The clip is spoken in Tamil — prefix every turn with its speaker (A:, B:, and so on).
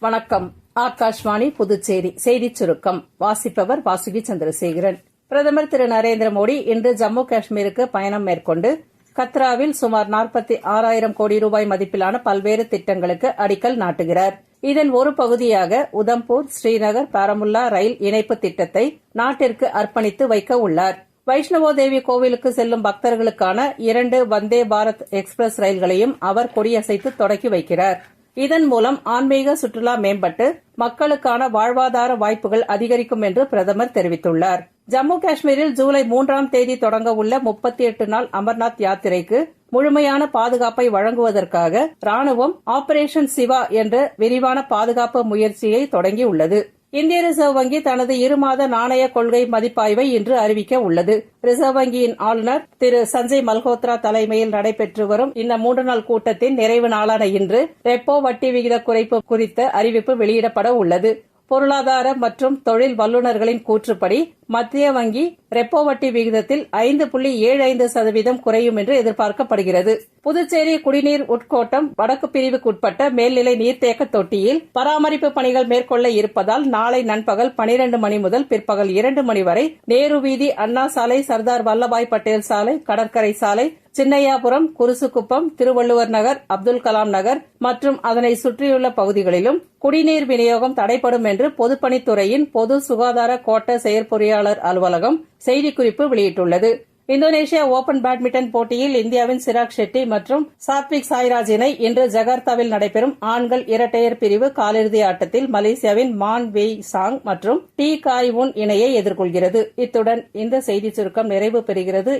A: வணக்கம். ஆகாஷ்வாணி புதுச்சேரி செய்திச் சுருக்கம் வாசிப்பவர் வாசுகி சந்திரசேகரன். பிரதமர் திரு நரேந்திர மோடி இன்று ஜம்மு காஷ்மீருக்கு பயணம் மேற்கொண்டு கத்ராவில் சுமார் 46,000 கோடி ரூபாய் மதிப்பிலான பல்வேறு திட்டங்களுக்கு அடிக்கல் நாட்டுகிறார். இதன் ஒரு பகுதியாக உதம்பூர் ஸ்ரீநகர் பாரமுல்லா ரயில் இணைப்பு திட்டத்தை நாட்டிற்கு அர்ப்பணித்து வைக்க உள்ளார். வைஷ்ணவோ தேவி கோவிலுக்கு செல்லும் பக்தர்களுக்கான 2 வந்தே பாரத் எக்ஸ்பிரஸ் ரயில்களையும் அவர் கொடியசைத்து தொடக்கி வைக்கிறார். இதன் மூலம் ஆன்மீக சுற்றுலா மேம்பட்டு மக்களுக்கான வாழ்வாதார வாய்ப்புகள் அதிகரிக்கும் என்று பிரதமர் தெரிவித்துள்ளார். ஜம்மு காஷ்மீரில் ஜூலை 3ஆம் தேதி தொடங்க உள்ள 38 நாள் அமர்நாத் யாத்திரைக்கு முழுமையான பாதுகாப்பை வழங்குவதற்காக ராணுவம் ஆபரேஷன் சிவா என்ற விரிவான பாதுகாப்பு முயற்சியை தொடங்கியுள்ளது. இந்திய ரிசர்வ் வங்கி தனது 2 மாத நாணய கொள்கை மதிப்பாய்வை இன்று அறிவிக்க உள்ளது. ரிசர்வ் வங்கியின் ஆளுநர் திரு சஞ்சய் மல்ஹோத்ரா தலைமையில் நடைபெற்று வரும் இந்த 3 நாள் கூட்டத்தின் நிறைவு நாளான இன்று ரெப்போ வட்டி விகித குறைப்பு குறித்த அறிவிப்பு வெளியிடப்பட உள்ளது. பொருளாதார மற்றும் தொழில் வல்லுநர்களின் கூற்றுப்படி மத்திய வங்கி ரெப்போ வட்டி விகிதத்தில் 5.75% குறையும் என்று எதிர்பார்க்கப்படுகிறது. புதுச்சேரி குடிநீர் உட்கோட்டம் வடக்கு பிரிவுக்குட்பட்ட மேல்நிலை நீர்த்தேக்க தொட்டியில் பராமரிப்பு பணிகள் மேற்கொள்ள இருப்பதால் நாளை நண்பகல் 12 மணி முதல் பிற்பகல் 2 மணி வரை நேரு வீதி, அண்ணா சாலை, சர்தார் வல்லபாய் பட்டேல் சாலை, கடற்கரை சாலை, சின்னையாபுரம், குருசுக்குப்பம், திருவள்ளுவர் நகர், அப்துல் கலாம் நகர் மற்றும் அதனை சுற்றியுள்ள பகுதிகளிலும் குடிநீர் விநியோகம் தடைப்படும் என்று பொதுப்பணித்துறையின் பொது சுகாதார கோட்ட செயற்பொறியாளர் அலுவலகம் செய்திக்குறிப்பு வெளியிட்டுள்ளது. இந்தோனேஷியா ஓபன் பேட்மிண்டன் போட்டியில் இந்தியாவின் சிராக் ஷெட்டி மற்றும் சாத்விக் சாய்ராஜ் இணை இன்று ஜகார்த்தாவில் நடைபெறும் ஆண்கள் இரட்டையர் பிரிவு காலிறுதி ஆட்டத்தில் மலேசியாவின் மான் வெய் சாங் மற்றும் டி காய் உன் இணையை எதிர்கொள்கிறது. இத்துடன் இந்த செய்திச் சுருக்கம் நிறைவு பெறுகிறது.